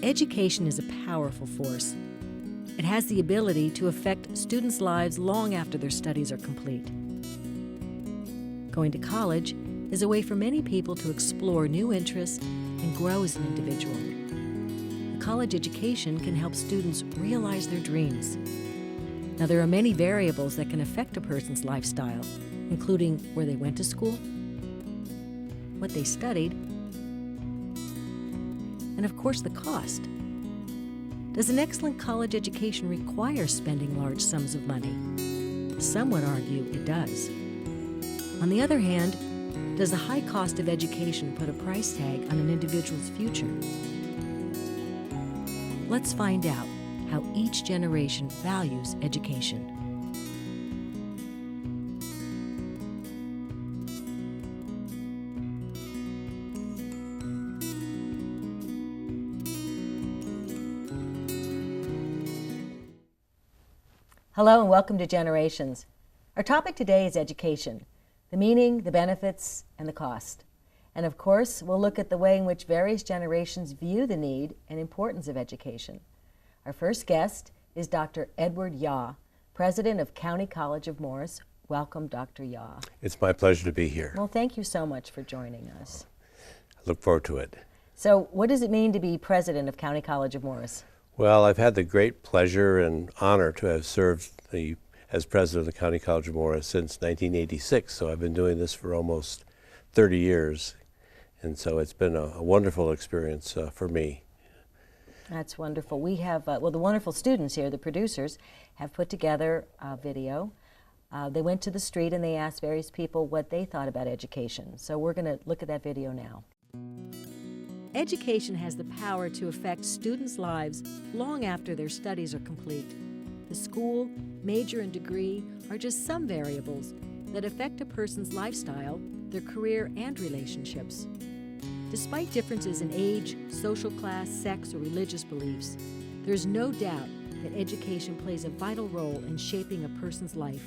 Education is a powerful force. It has the ability to affect students' lives long after their studies are complete. Going to college is a way for many people to explore new interests and grow as an individual. A college education can help students realize their dreams. Now, there are many variables that can affect a person's lifestyle, including where they went to school, what they studied, and of course the cost. Does an excellent college education require spending large sums of money? Some would argue it does. On the other hand, does the high cost of education put a price tag on an individual's future? Let's find out how each generation values education. Hello and welcome to Generations. Our topic today is education, the meaning, the benefits, and the cost. And of course, we'll look at the way in which various generations view the need and importance of education. Our first guest is Dr. Edward Yaw, President of County College of Morris. Welcome, Dr. Yaw. It's my pleasure to be here. Well, thank you so much for joining us. I look forward to it. So, what does it mean to be President of County College of Morris? Well, I've had the great pleasure and honor to have served as president of the County College of Morris since 1986, so I've been doing this for almost 30 years, and so it's been a wonderful experience for me. That's wonderful. We have, the wonderful students here, the producers, have put together a video. They went to the street and they asked various people what they thought about education. So we're going to look at that video now. Education has the power to affect students' lives long after their studies are complete. The school, major, and degree are just some variables that affect a person's lifestyle, their career, and relationships. Despite differences in age, social class, sex, or religious beliefs, there is no doubt that education plays a vital role in shaping a person's life.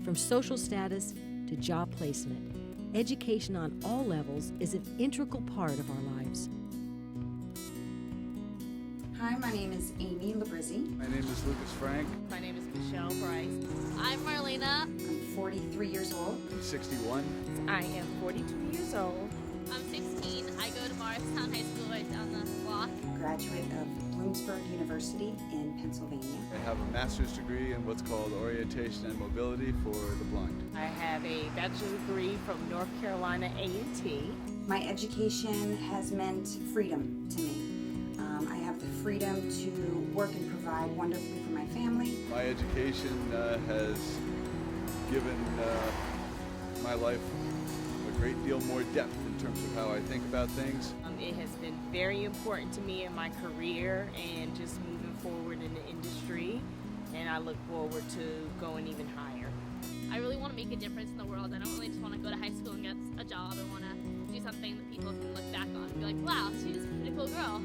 From social status to job placement, education on all levels is an integral part of our lives. Hi, my name is Amy Labrizzi. My name is Lucas Frank. My name is Michelle Bryce. I'm Marlena. I'm 43 years old. I'm 61. I am 42 years old. I'm 16. I go to Morristown High School right down the block. Graduate of Bloomsburg University in Pennsylvania. I have a master's degree in what's called Orientation and Mobility for the Blind. I have a bachelor's degree from North Carolina A&T. My education has meant freedom to me. I have the freedom to work and provide wonderfully for my family. My education has given my life a great deal more depth in terms of how I think about things. It has been very important to me in my career and just moving forward in the industry, and I look forward to going even higher. I really want to make a difference in the world. I don't really just want to go to high school and get a job. I want to do something that people can look back on and be like, wow, she's a pretty cool girl.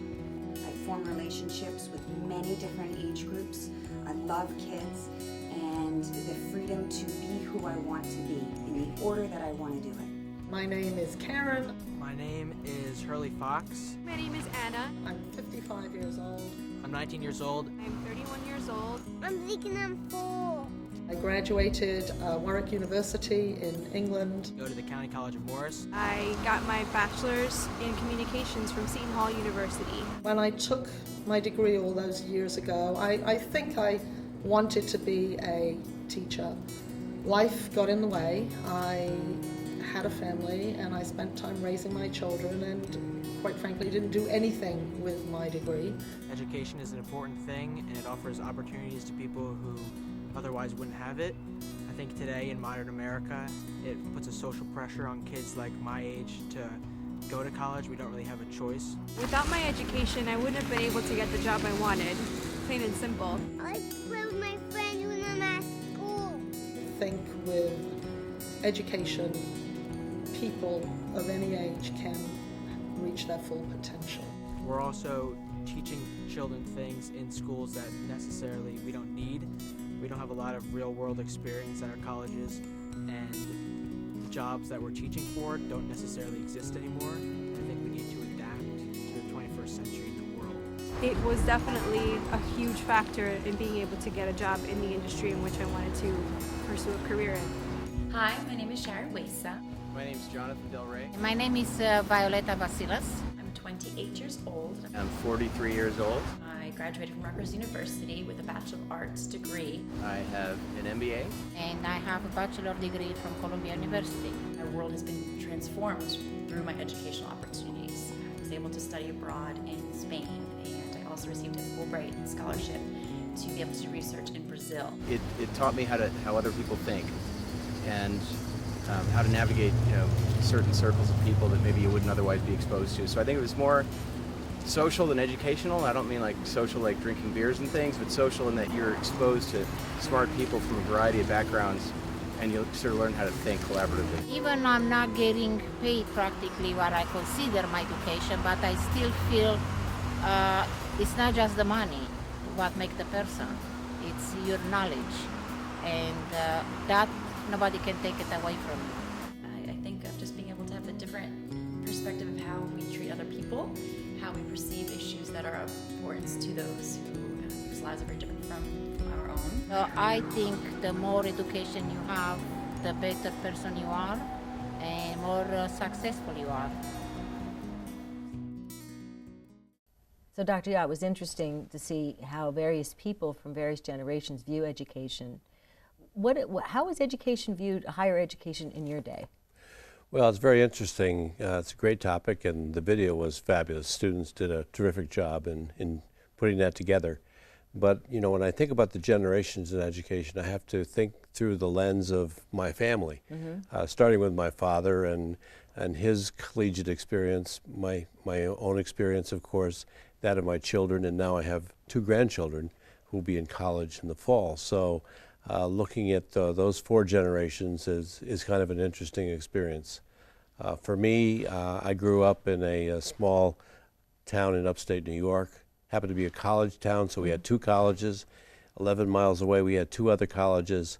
I form relationships with many different age groups. I love kids and the freedom to be who I want to be in the order that I want to do it. My name is Karen. My name is Hurley Fox. My name is Anna. I'm 55 years old. I'm 19 years old. I'm 31 years old. I'm thinking I'm 4. I graduated Warwick University in England. Go to the County College of Morris. I got my bachelor's in communications from Seton Hall University. When I took my degree all those years ago, I think I wanted to be a teacher. Life got in the way. I had a family and I spent time raising my children and quite frankly didn't do anything with my degree. Education is an important thing and it offers opportunities to people who otherwise wouldn't have it. I think today in modern America it puts a social pressure on kids like my age to go to college. We don't really have a choice. Without my education, I wouldn't have been able to get the job I wanted, plain and simple. I play with my friends when I'm at school. I think with education, people of any age can reach their full potential. We're also teaching children things in schools that necessarily we don't need. We don't have a lot of real-world experience at our colleges, and the jobs that we're teaching for don't necessarily exist anymore. I think we need to adapt it was definitely a huge factor in being able to get a job in the industry in which I wanted to pursue a career in. Hi, my name is Sharon Wesa. My name is Jonathan Del Rey. My name is Violeta Vasilas. I'm 28 years old. I'm 43 years old. I graduated from Rutgers University with a Bachelor of Arts degree. I have an MBA. And I have a bachelor degree from Columbia University. My world has been transformed through my educational opportunities. I was able to study abroad in Spain, and I also received a Fulbright scholarship to be able to do research in Brazil. It taught me how other people think, and how to navigate, certain circles of people that maybe you wouldn't otherwise be exposed to. So I think it was more social than educational. I don't mean like social like drinking beers and things, but social in that you're exposed to smart people from a variety of backgrounds, and you sort of learn how to think collaboratively. Even I'm not getting paid practically what I consider my education, but I still feel it's not just the money what makes the person, it's your knowledge, and that nobody can take it away from you. I think of just being able to have a different perspective of how we treat other people, how we perceive issues that are of importance to those whose lives are very different from our own. So I think the more education you have, the better person you are, and more successful you are. So, Dr. Yaw, it was interesting to see how various people from various generations view education. How was education viewed, higher education, in your day? Well, it's very interesting. It's a great topic, and the video was fabulous. Students did a terrific job in putting that together. But, when I think about the generations in education, I have to think through the lens of my family, starting with my father and his collegiate experience, my own experience, of course, that of my children, and now I have 2 grandchildren who will be in college in the fall. So looking at those 4 generations is kind of an interesting experience. For me, I grew up in a small town in upstate New York. Happened to be a college town, so we had 2 colleges. 11 miles away, we had 2 other colleges.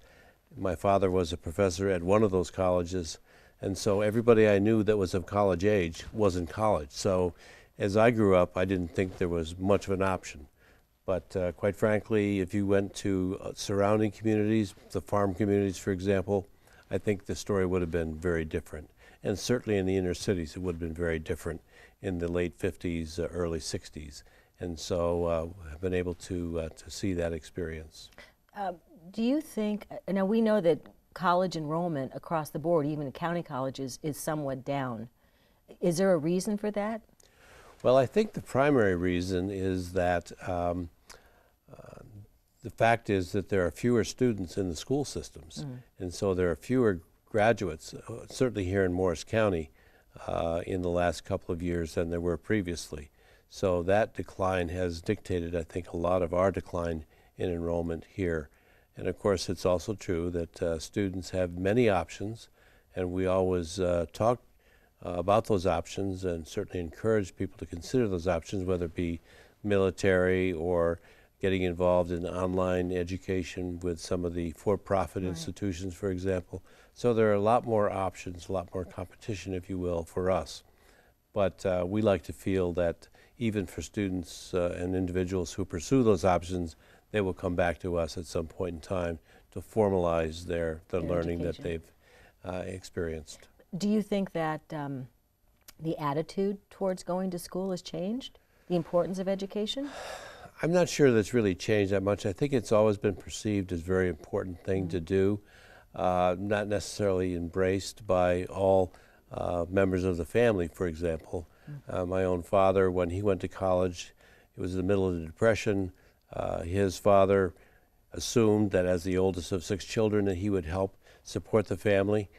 My father was a professor at one of those colleges, and so everybody I knew that was of college age was in college. So as I grew up, I didn't think there was much of an option. But quite frankly, if you went to surrounding communities, the farm communities, for example, I think the story would have been very different. And certainly in the inner cities, it would have been very different in the late 50s, early 60s. And so I've been able to see that experience. Do you think, now we know that college enrollment across the board, even in county colleges, is somewhat down. Is there a reason for that? Well, I think the primary reason is that the fact is that there are fewer students in the school systems, and so there are fewer graduates, certainly here in Morris County, in the last couple of years than there were previously. So that decline has dictated, I think, a lot of our decline in enrollment here. And of course, it's also true that students have many options, and we always talk about those options and certainly encourage people to consider those options, whether it be military or getting involved in online education with some of the for-profit institutions, for example. So there are a lot more options, a lot more competition, if you will, for us. But we like to feel that even for students and individuals who pursue those options, they will come back to us at some point in time to formalize the learning that they've experienced. Do you think that the attitude towards going to school has changed? The importance of education? I'm not sure that's really changed that much. I think it's always been perceived as a very important thing to do, not necessarily embraced by all members of the family, for example. My own father, when he went to college, it was in the middle of the Depression. His father assumed that as the oldest of 6 children that he would help support the family.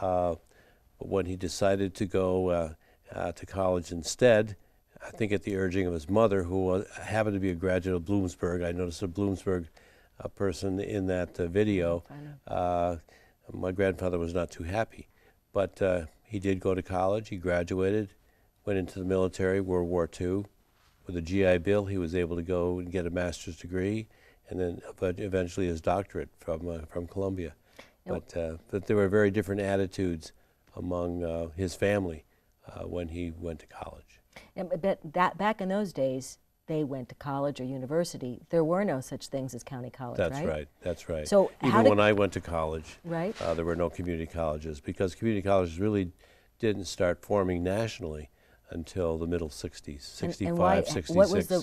But when he decided to go to college instead, I think at the urging of his mother, who happened to be a graduate of Bloomsburg, I noticed a Bloomsburg person in that video, my grandfather was not too happy. But he did go to college, he graduated, went into the military, World War II. With a GI Bill, he was able to go and get a master's degree, and then eventually his doctorate from Columbia. But there were very different attitudes among his family when he went to college. But that back in those days, they went to college or university, there were no such things as county college, That's right? right. That's right. So even when I went to college, right? There were no community colleges because community colleges really didn't start forming nationally until the middle 60s, 65, and why, 66.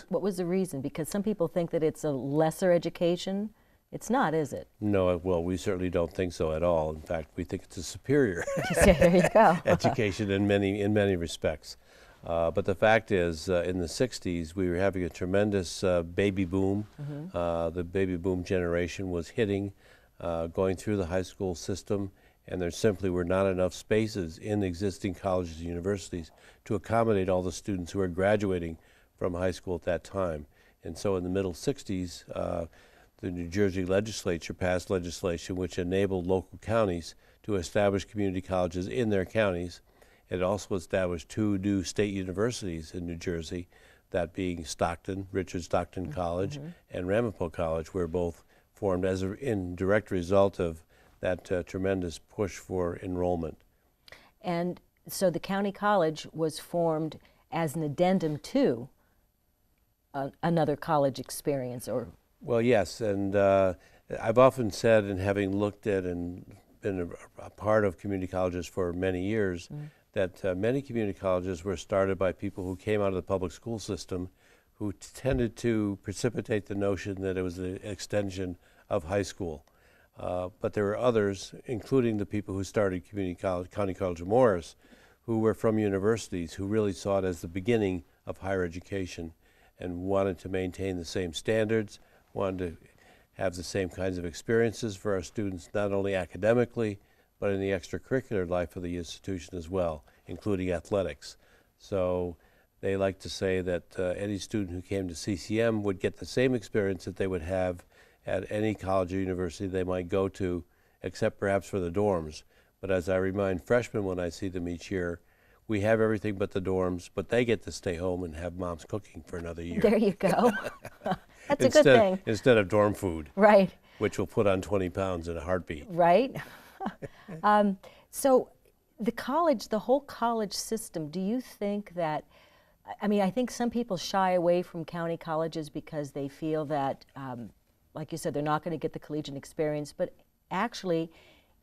What was the reason? Because some people think that it's a lesser education. It's not, is it? No, well, we certainly don't think so at all. In fact, we think it's a superior There you go. education in many respects. But the fact is, in the 60s, we were having a tremendous baby boom. The baby boom generation was hitting, going through the high school system, and there simply were not enough spaces in existing colleges and universities to accommodate all the students who were graduating from high school at that time. And so in the middle 60s, the New Jersey legislature passed legislation which enabled local counties to establish community colleges in their counties. It also established 2 new state universities in New Jersey, that being Stockton, Richard Stockton College, and Ramapo College, were both formed as in direct result of that tremendous push for enrollment. And so the county college was formed as an addendum to another college experience, or? Well, yes, and I've often said, and having looked at and been a part of community colleges for many years, that many community colleges were started by people who came out of the public school system who tended to precipitate the notion that it was an extension of high school. But there were others, including the people who started community college, County College of Morris, who were from universities, who really saw it as the beginning of higher education and wanted to maintain the same standards, wanted to have the same kinds of experiences for our students, not only academically, but in the extracurricular life of the institution as well, including athletics. So they like to say that any student who came to CCM would get the same experience that they would have at any college or university they might go to, except perhaps for the dorms. But as I remind freshmen when I see them each year, we have everything but the dorms, but they get to stay home and have mom's cooking for another year. There you go. That's a good thing. Instead of dorm food. Right. Which will put on 20 pounds in a heartbeat. Right. So the whole college system, do you think that, I mean, I think some people shy away from county colleges because they feel that, like you said, they're not going to get the collegiate experience, but actually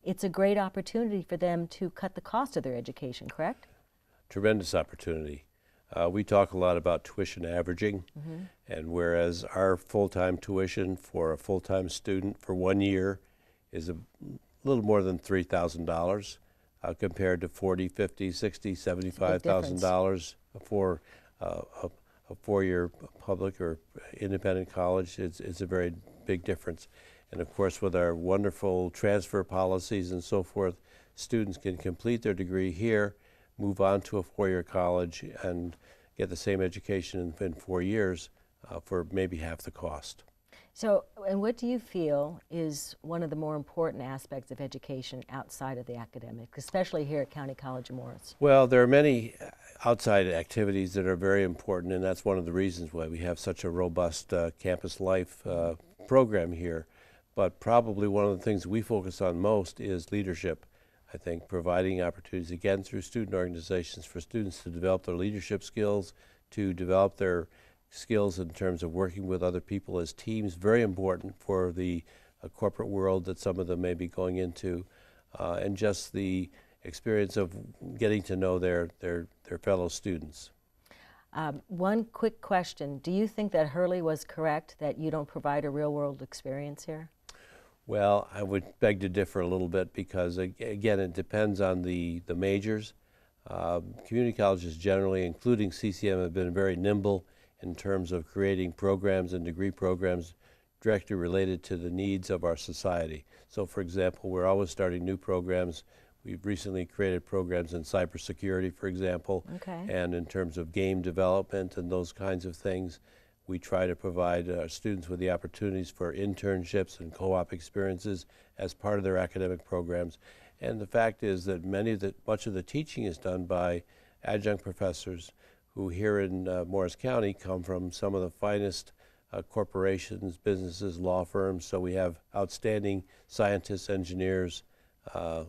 it's a great opportunity for them to cut the cost of their education, correct? Tremendous opportunity. We talk a lot about tuition averaging, and whereas our full-time tuition for a full-time student for 1 year is a little more than $3,000 compared to $40,000, $50,000, $60,000, $75,000 for a 4-year public or independent college. It's a very big difference. And of course, with our wonderful transfer policies and so forth, students can complete their degree here, move on to a 4-year college, and get the same education in 4 years for maybe half the cost. So, and what do you feel is one of the more important aspects of education outside of the academic, especially here at County College of Morris? Well, there are many outside activities that are very important, and that's one of the reasons why we have such a robust campus life program here. But probably one of the things we focus on most is leadership. I think providing opportunities, again, through student organizations for students to develop their leadership skills, to develop their skills in terms of working with other people as teams, very important for the corporate world that some of them may be going into, and just the experience of getting to know their fellow students. One quick question. Do you think that Hurley was correct that you don't provide a real-world experience here? Well, I would beg to differ a little bit because, again, it depends on the majors. Community colleges generally, including CCM, have been very nimble in terms of creating programs and degree programs directly related to the needs of our society. So, for example, we're always starting new programs. We've recently created programs in cybersecurity, for example, and in terms of game development and those kinds of things. We try to provide students with the opportunities for internships and co-op experiences as part of their academic programs. And the fact is that much of the teaching is done by adjunct professors who here in Morris County come from some of the finest corporations, businesses, law firms. So we have outstanding scientists, engineers,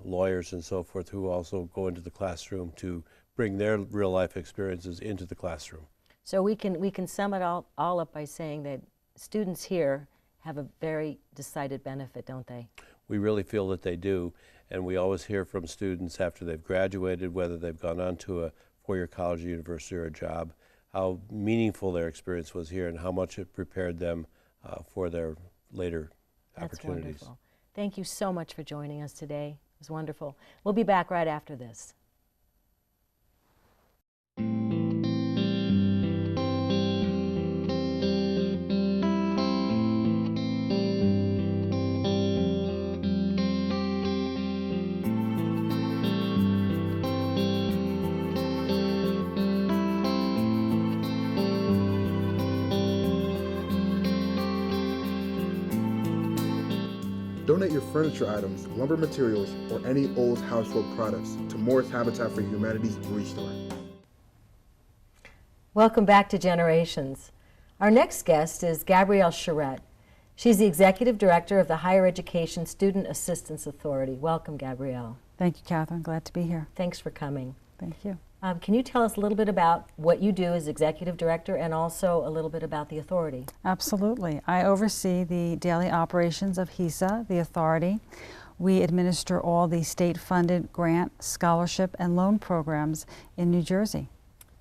lawyers, and so forth who also go into the classroom to bring their real-life experiences into the classroom. So we can sum it all up by saying that students here have a very decided benefit, don't they? We really feel that they do, and we always hear from students after they've graduated, whether they've gone on to a four-year college, university, or a job, how meaningful their experience was here and how much it prepared them for their later opportunities. That's wonderful. Thank you so much for joining us today. It was wonderful. We'll be back right after this. Donate your furniture items, lumber materials, or any old household products to Morris Habitat for Humanity's Restore. Welcome back to Generations. Our next guest is Gabrielle Charette. She's the Executive Director of the Higher Education Student Assistance Authority. Welcome, Gabrielle. Thank you, Catherine. Glad to be here. Thanks for coming. Thank you. Can you tell us a little bit about what you do as Executive Director and also a little bit about the authority? Absolutely. I oversee the daily operations of HESA, the authority. We administer all the state-funded grant, scholarship, and loan programs in New Jersey.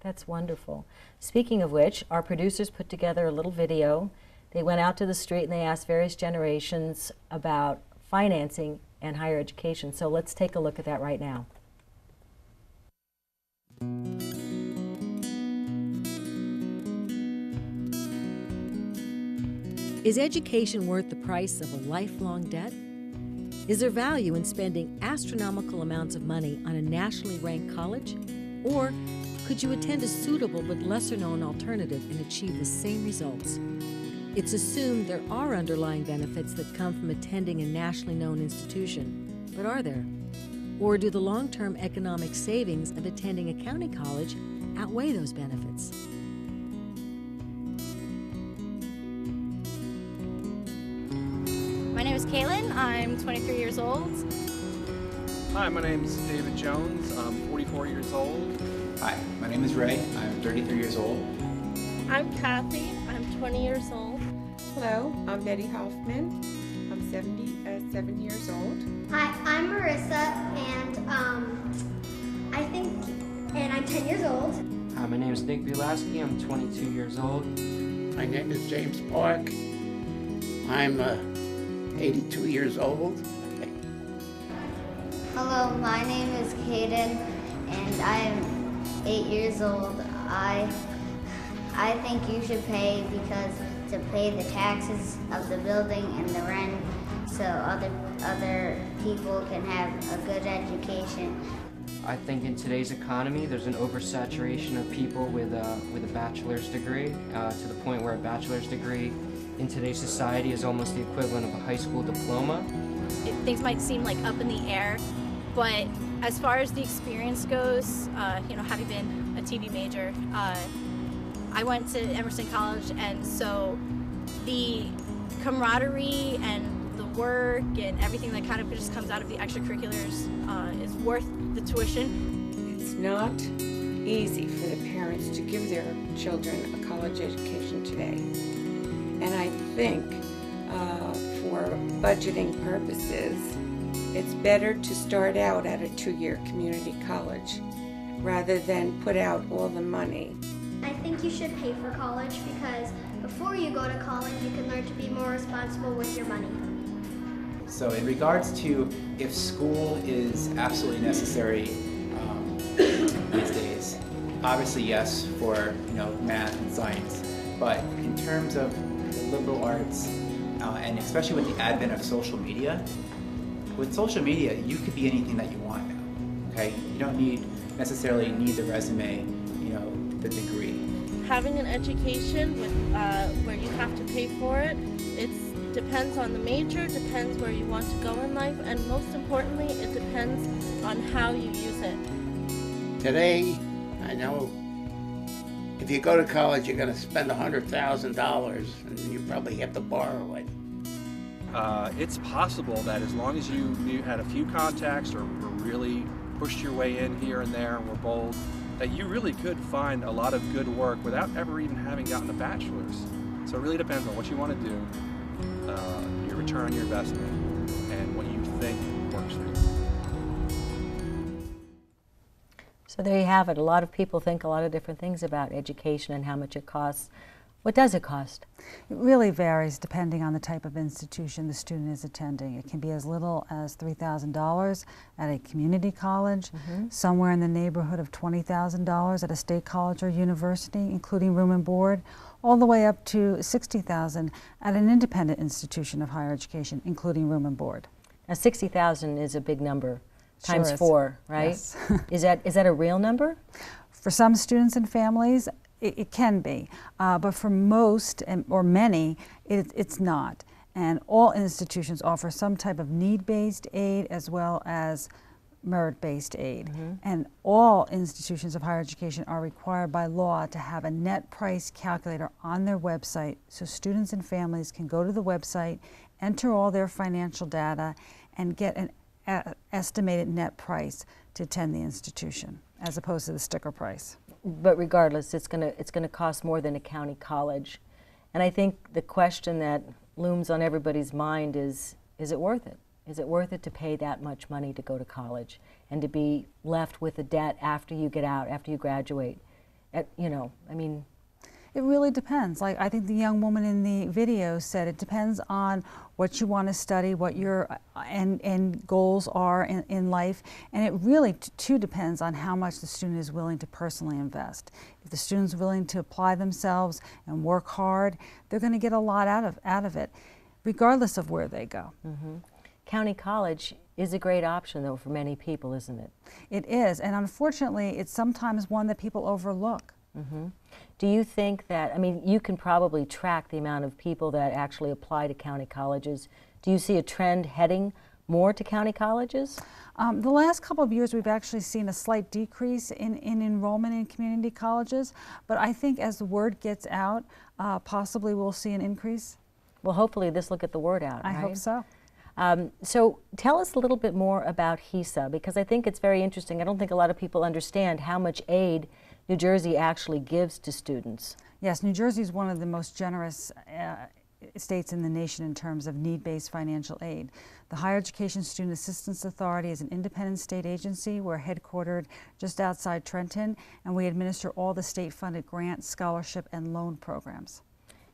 That's wonderful. Speaking of which, our producers put together a little video. They went out to the street and they asked various generations about financing and higher education. So let's take a look at that right now. Is education worth the price of a lifelong debt? Is there value in spending astronomical amounts of money on a nationally ranked college? Or could you attend a suitable but lesser-known alternative and achieve the same results? It's assumed there are underlying benefits that come from attending a nationally known institution, but are there? Or do the long-term economic savings of attending a county college outweigh those benefits? My name is Kaylin. I'm 23 years old. Hi, my name is David Jones. I'm 44 years old. Hi, my name is Ray. I'm 33 years old. I'm Kathy. I'm 20 years old. Hello, I'm Betty Hoffman. I'm 77 years old. Hi, I'm Marissa, and I'm 10 years old. Hi, my name is Nick Bulaski. I'm 22 years old. My name is James Park. I'm 82 years old. Hello, my name is Kaden, and I am 8 years old. I think you should pay because to pay the taxes of the building and the rent so other people can have a good education. I think in today's economy, there's an oversaturation of people with a bachelor's degree to the point where a bachelor's degree in today's society is almost the equivalent of a high school diploma. Things might seem like up in the air, but as far as the experience goes, having been a TV major, I went to Emerson College, and so the camaraderie and the work and everything that kind of just comes out of the extracurriculars is worth the tuition. It's not easy for the parents to give their children a college education today. And I think for budgeting purposes, it's better to start out at a 2-year community college rather than put out all the money. I think you should pay for college because before you go to college, you can learn to be more responsible with your money. So in regards to if school is absolutely necessary these days, obviously yes for math and science, but in terms of the liberal arts and especially with the advent of social media, with social media you could be anything that you want now. Okay, you don't necessarily need the resume, the degree. Having an education with where you have to pay for it, it depends on the major, depends where you want to go in life, and most importantly, it depends on how you use it. Today, I know if you go to college, you're going to spend $100,000, and you probably have to borrow it. It's possible that as long as you had a few contacts or really pushed your way in here and there and were bold, that you really could find a lot of good work without ever even having gotten a bachelor's. So it really depends on what you want to do, your return on your investment, and what you think works for you. So there you have it. A lot of people think a lot of different things about education and how much it costs. What does it cost? It really varies depending on the type of institution the student is attending. It can be as little as $3,000 at a community college, somewhere in the neighborhood of $20,000 at a state college or university, including room and board, all the way up to $60,000 at an independent institution of higher education, including room and board. Now, 60,000 is a big number, times Sure is. 4, right? Yes. Is that a real number? For some students and families, it can be, but for most or many, it's not. And all institutions offer some type of need-based aid as well as merit-based aid. And all institutions of higher education are required by law to have a net price calculator on their website, so students and families can go to the website, enter all their financial data, and get an estimated net price to attend the institution, as opposed to the sticker price. But regardless, it's gonna cost more than a county college. And I think the question that looms on everybody's mind is it worth it? Is it worth it to pay that much money to go to college and to be left with a debt after you get out, after you graduate? You know, I mean, it really depends. Like I think the young woman in the video said, it depends on what you want to study, what your end goals are in life, and it really too depends on how much the student is willing to personally invest. If the student's willing to apply themselves and work hard, they're going to get a lot out of it, regardless of where they go. County college is a great option, though, for many people, isn't it? It is, and unfortunately, it's sometimes one that people overlook. Do you think that, I mean, you can probably track the amount of people that actually apply to county colleges. Do you see a trend heading more to county colleges? The last couple of years, we've actually seen a slight decrease in enrollment in community colleges, but I think as the word gets out, possibly we'll see an increase. Well, hopefully this will get the word out, I right? hope so. So tell us a little bit more about HESA, because I think it's very interesting. I don't think a lot of people understand how much aid New Jersey actually gives to students. Yes, New Jersey is one of the most generous states in the nation in terms of need-based financial aid. The Higher Education Student Assistance Authority is an independent state agency. We're headquartered just outside Trenton, and we administer all the state-funded grant, scholarship, and loan programs.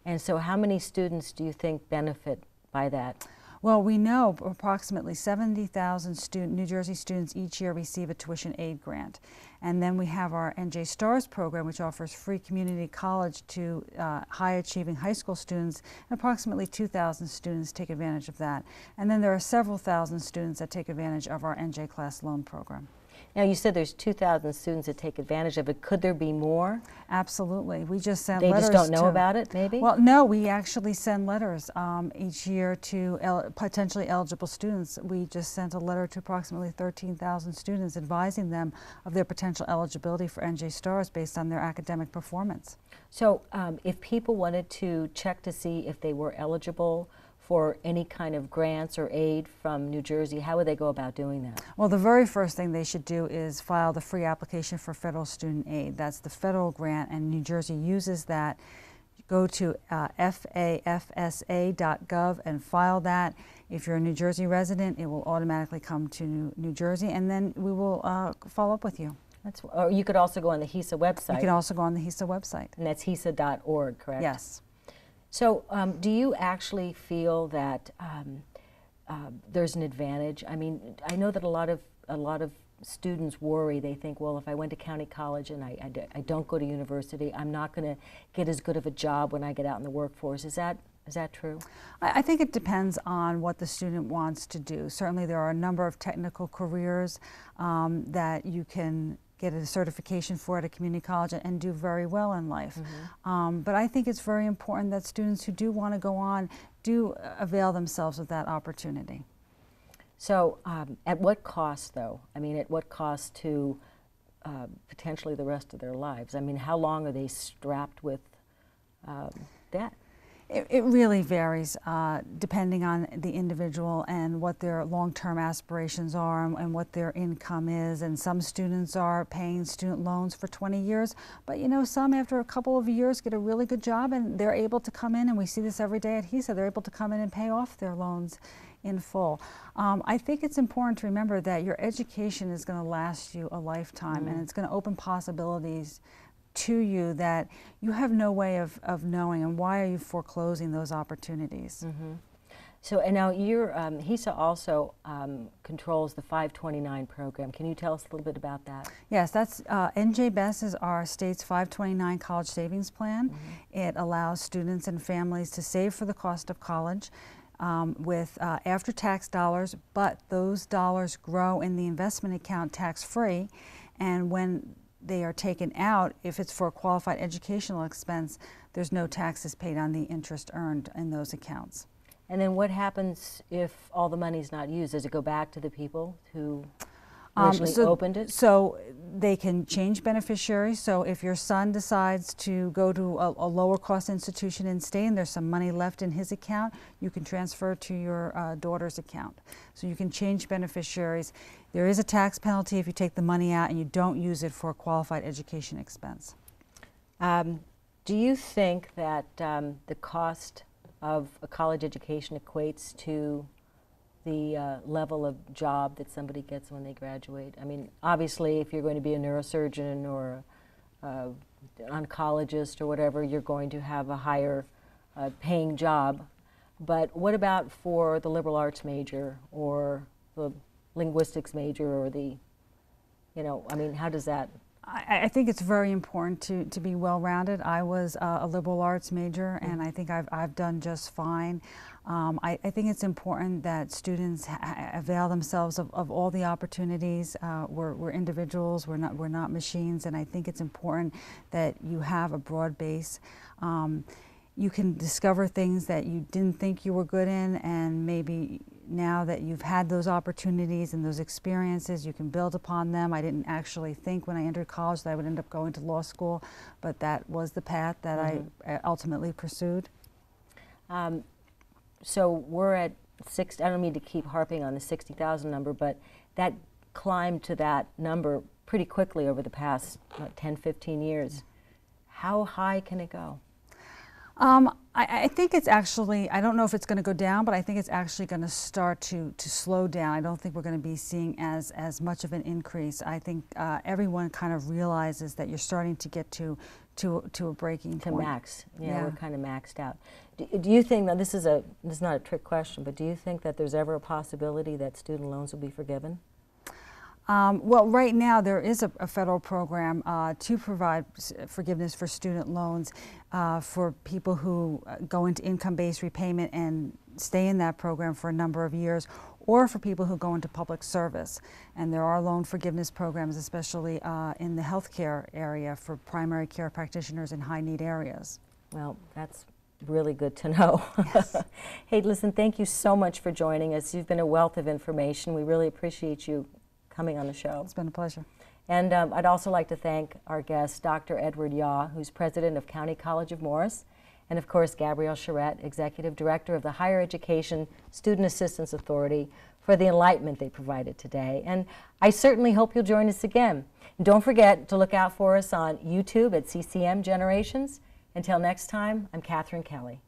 And so how many students do you think benefit by that? Well, we know approximately 70,000 New Jersey students each year receive a tuition aid grant. And then we have our NJ STARS program, which offers free community college to high-achieving high school students, and approximately 2,000 students take advantage of that. And then there are several thousand students that take advantage of our NJ Class Loan program. Now, you said there's 2,000 students that take advantage of it. Could there be more? Absolutely. We just sent letters. They just don't know to, about it, maybe? Well, no, we actually send letters each year to potentially eligible students. We just sent a letter to approximately 13,000 students advising them of their potential eligibility for NJ STARS based on their academic performance. So if people wanted to check to see if they were eligible for any kind of grants or aid from New Jersey, how would they go about doing that? Well, the very first thing they should do is file the free application for federal student aid. That's the federal grant, and New Jersey uses that. Go to fafsa.gov and file that. If you're a New Jersey resident, it will automatically come to New Jersey, and then we will follow up with you. Or you could also go on the HESA website. You can also go on the HESA website. And that's HESA.org, correct? Yes. So do you actually feel that there's an advantage? I mean, I know that a lot of students worry. They think, well, if I went to county college and I don't go to university, I'm not going to get as good of a job when I get out in the workforce. Is that true? I think it depends on what the student wants to do. Certainly there are a number of technical careers that you can get a certification for at a community college and do very well in life. But I think it's very important that students who do want to go on do avail themselves of that opportunity. So at what cost, though? I mean, at what cost to potentially the rest of their lives? I mean, how long are they strapped with debt? It really varies depending on the individual and what their long-term aspirations are and what their income is. And some students are paying student loans for 20 years, but you know, some after a couple of years get a really good job and they're able to come in, and we see this every day at HESA, they're able to come in and pay off their loans in full. I think it's important to remember that your education is going to last you a lifetime, and it's going to open possibilities to you that you have no way of knowing, and why are you foreclosing those opportunities? So, and now HESA also controls the 529 program. Can you tell us a little bit about that? Yes, that's NJBES is our state's 529 college savings plan. It allows students and families to save for the cost of college with after-tax dollars, but those dollars grow in the investment account tax-free, and when they are taken out, if it's for a qualified educational expense, there's no taxes paid on the interest earned in those accounts. And then what happens if all the money's not used? Does it go back to the people who originally opened it? So they can change beneficiaries. So if your son decides to go to a lower cost institution and stay, and there's some money left in his account, you can transfer to your daughter's account. So you can change beneficiaries. There is a tax penalty if you take the money out and you don't use it for a qualified education expense. Do you think that the cost of a college education equates to the level of job that somebody gets when they graduate? I mean, obviously, if you're going to be a neurosurgeon or an oncologist or whatever, you're going to have a higher paying job. But what about for the liberal arts major or the linguistics major or the, you know, I mean, how does that? I think it's very important to be well-rounded. I was a liberal arts major, and I think I've done just fine. I think it's important that students avail themselves of all the opportunities. We're individuals, we're not machines, and I think it's important that you have a broad base. You can discover things that you didn't think you were good in, and maybe now that you've had those opportunities and those experiences, you can build upon them. I didn't actually think when I entered college that I would end up going to law school, but that was the path that I ultimately pursued. So we're at I don't mean to keep harping on the 60,000 number, but that climbed to that number pretty quickly over the past 10, 15 years. How high can it go? I think it's actually, I don't know if it's going to go down, but I think it's actually going to start to slow down. I don't think we're going to be seeing as much of an increase. I think everyone kind of realizes that you're starting to get to a breaking point. To max. Yeah, we're kind of maxed out. Do you think, now this is not a trick question, but do you think that there's ever a possibility that student loans will be forgiven? Well, right now there is a federal program to provide forgiveness for student loans for people who go into income-based repayment and stay in that program for a number of years, or for people who go into public service. And there are loan forgiveness programs, especially in the healthcare area for primary care practitioners in high-need areas. Well, that's really good to know. Yes. Hey, listen, thank you so much for joining us. You've been a wealth of information. We really appreciate you coming on the show. It's been a pleasure. And I'd also like to thank our guest, Dr. Edward Yaw, who's president of County College of Morris, and of course, Gabrielle Charette, executive director of the Higher Education Student Assistance Authority, for the enlightenment they provided today. And I certainly hope you'll join us again. And don't forget to look out for us on YouTube at CCM Generations. Until next time, I'm Catherine Kelly.